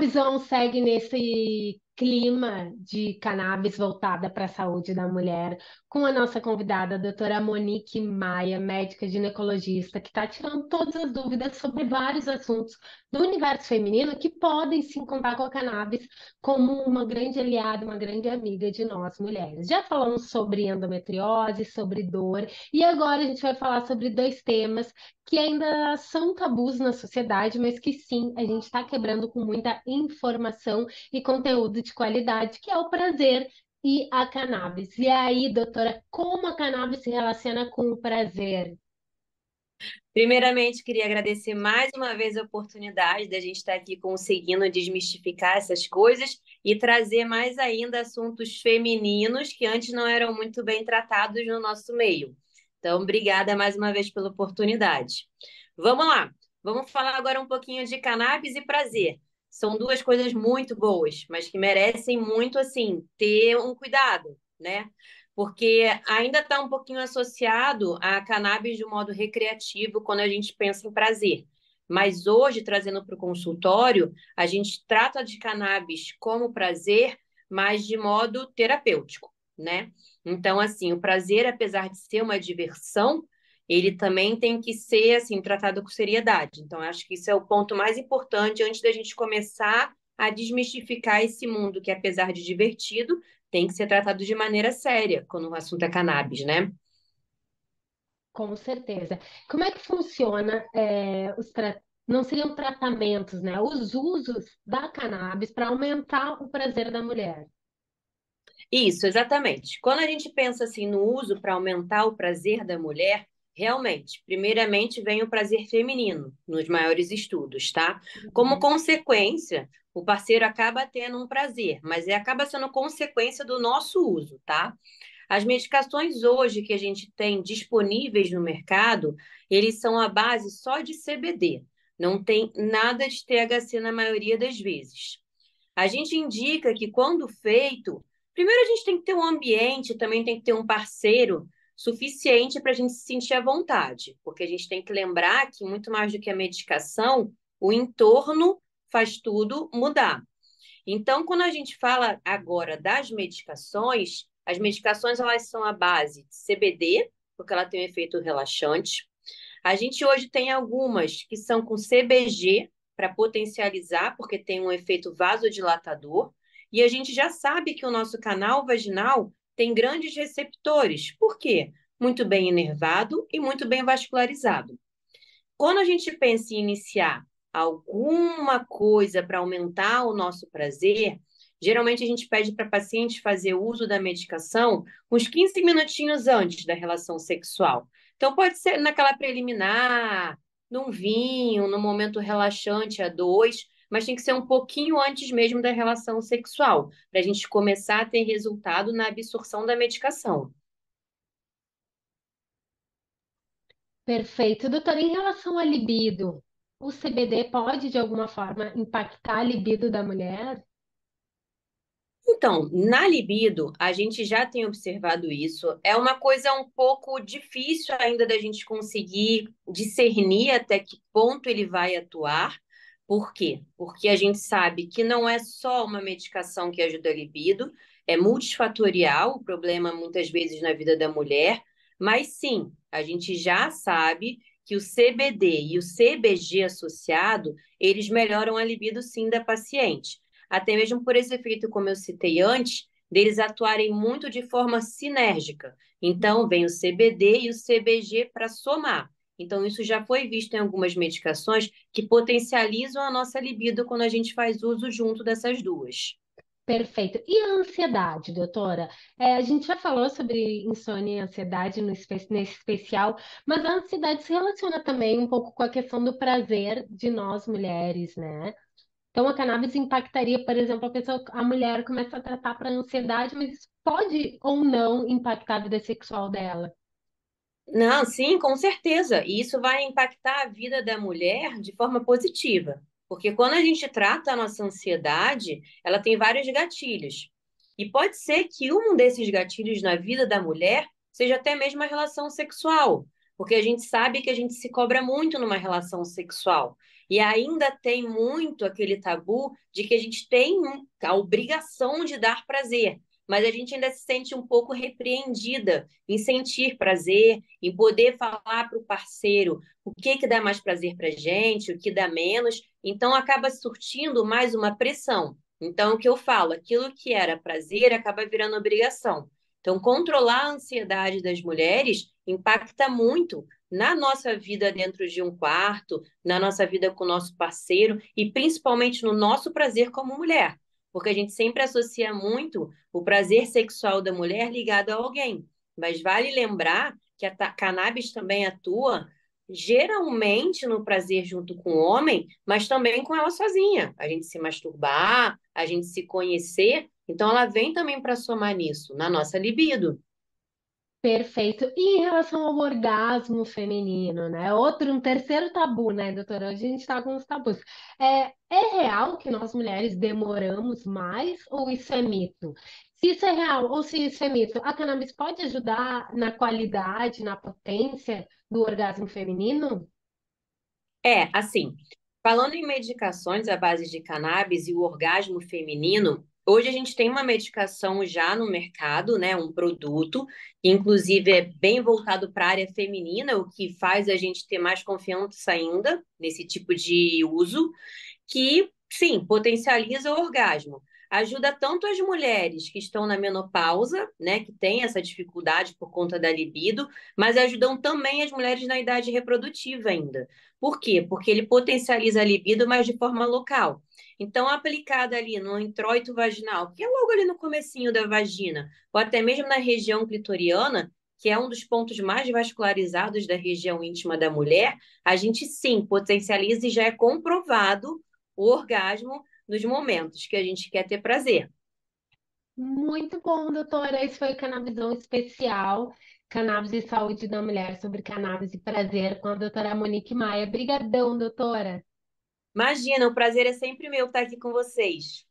Visão segue nesse clima de cannabis voltada para a saúde da mulher, com a nossa convidada, a doutora Monique Maia, médica ginecologista, que está tirando todas as dúvidas sobre vários assuntos do universo feminino que podem se encontrar com a cannabis como uma grande aliada, uma grande amiga de nós mulheres. Já falamos sobre endometriose, sobre dor, e agora a gente vai falar sobre dois temas que ainda são tabus na sociedade, mas que sim, a gente está quebrando com muita informação e conteúdo de qualidade, que é o prazer e a cannabis. E aí, doutora, como a cannabis se relaciona com o prazer? Primeiramente, queria agradecer mais uma vez a oportunidade da gente estar aqui conseguindo desmistificar essas coisas e trazer mais ainda assuntos femininos que antes não eram muito bem tratados no nosso meio. Então, obrigada mais uma vez pela oportunidade. Vamos lá, vamos falar agora um pouquinho de cannabis e prazer. São duas coisas muito boas, mas que merecem muito, assim, ter um cuidado, né? Porque ainda está um pouquinho associado a cannabis de um modo recreativo quando a gente pensa em prazer. Mas hoje, trazendo para o consultório, a gente trata de cannabis como prazer, mas de modo terapêutico, né? Então, assim, o prazer, apesar de ser uma diversão, ele também tem que ser, assim, tratado com seriedade. Então, acho que isso é o ponto mais importante antes da gente começar a desmistificar esse mundo que, apesar de divertido, tem que ser tratado de maneira séria quando o assunto é cannabis, né? Com certeza. Como é que funciona não seriam tratamentos, né? Os usos da cannabis para aumentar o prazer da mulher. Isso, exatamente. Quando a gente pensa assim no uso para aumentar o prazer da mulher, realmente, primeiramente vem o prazer feminino nos maiores estudos, tá? Como Uhum. consequência, o parceiro acaba tendo um prazer, mas acaba sendo consequência do nosso uso, tá? As medicações hoje que a gente tem disponíveis no mercado, eles são à base só de CBD. Não tem nada de THC na maioria das vezes. A gente indica que quando feito, primeiro a gente tem que ter um ambiente, também tem que ter um parceiro suficiente para a gente se sentir à vontade, porque a gente tem que lembrar que muito mais do que a medicação, o entorno faz tudo mudar. Então, quando a gente fala agora das medicações, as medicações elas são a base de CBD, porque ela tem um efeito relaxante. A gente hoje tem algumas que são com CBG para potencializar, porque tem um efeito vasodilatador. E a gente já sabe que o nosso canal vaginal tem grandes receptores. Por quê? Muito bem inervado e muito bem vascularizado. Quando a gente pensa em iniciar alguma coisa para aumentar o nosso prazer, geralmente a gente pede para a paciente fazer uso da medicação uns 15 minutinhos antes da relação sexual. Então, pode ser naquela preliminar, num vinho, num momento relaxante a dois, mas tem que ser um pouquinho antes mesmo da relação sexual, para a gente começar a ter resultado na absorção da medicação. Perfeito. Doutora, em relação à libido, o CBD pode, de alguma forma, impactar a libido da mulher? Então, na libido, a gente já tem observado isso. É uma coisa um pouco difícil ainda da gente conseguir discernir até que ponto ele vai atuar. Por quê? Porque a gente sabe que não é só uma medicação que ajuda a libido, é multifatorial o problema muitas vezes na vida da mulher, mas sim, a gente já sabe que o CBD e o CBG associado, eles melhoram a libido sim da paciente até mesmo por esse efeito, como eu citei antes, deles atuarem muito de forma sinérgica. Então, vem o CBD e o CBG para somar. Então, isso já foi visto em algumas medicações que potencializam a nossa libido quando a gente faz uso junto dessas duas. Perfeito. E a ansiedade, doutora? A gente já falou sobre insônia e ansiedade nesse especial, mas a ansiedade se relaciona também um pouco com a questão do prazer de nós mulheres, né? Então, a cannabis impactaria, por exemplo, a mulher começa a tratar para ansiedade, mas isso pode ou não impactar a vida sexual dela. Não, sim, com certeza. E isso vai impactar a vida da mulher de forma positiva. Porque quando a gente trata a nossa ansiedade, ela tem vários gatilhos. E pode ser que um desses gatilhos na vida da mulher seja até mesmo a relação sexual. porque a gente sabe que a gente se cobra muito numa relação sexual. E ainda tem muito aquele tabu de que a gente tem a obrigação de dar prazer, mas a gente ainda se sente um pouco repreendida em sentir prazer, em poder falar para o parceiro o que dá mais prazer para a gente, o que dá menos. Então acaba surtindo mais uma pressão. Então, o que eu falo, aquilo que era prazer acaba virando obrigação. Então, controlar a ansiedade das mulheres impacta muito na nossa vida dentro de um quarto, na nossa vida com o nosso parceiro e principalmente no nosso prazer como mulher, porque a gente sempre associa muito o prazer sexual da mulher ligado a alguém. Mas vale lembrar que a cannabis também atua geralmente no prazer junto com o homem, mas também com ela sozinha. A gente se masturbar, a gente se conhecer. Então, ela vem também para somar nisso, na nossa libido. Perfeito. E em relação ao orgasmo feminino, né? Um terceiro tabu, né, doutora? Hoje a gente está com os tabus. É real que nós mulheres demoramos mais ou isso é mito? Se isso é real ou se isso é mito, a cannabis pode ajudar na qualidade, na potência do orgasmo feminino? Assim, falando em medicações à base de cannabis e o orgasmo feminino, hoje a gente tem uma medicação já no mercado, né, um produto, que inclusive é bem voltado para a área feminina, o que faz a gente ter mais confiança ainda nesse tipo de uso que, sim, potencializa o orgasmo. Ajuda tanto as mulheres que estão na menopausa, né, que têm essa dificuldade por conta da libido, mas ajudam também as mulheres na idade reprodutiva ainda. Por quê? Porque ele potencializa a libido, mas de forma local. Então, aplicada ali no introito vaginal, que é logo ali no comecinho da vagina, ou até mesmo na região clitoriana, que é um dos pontos mais vascularizados da região íntima da mulher, a gente sim potencializa e já é comprovado o orgasmo nos momentos que a gente quer ter prazer. Muito bom, doutora. Esse foi o Cannabisão especial, Cannabis e Saúde da Mulher, sobre cannabis e prazer, com a doutora Monique Maia. Brigadão, doutora. Imagina, o prazer é sempre meu estar aqui com vocês.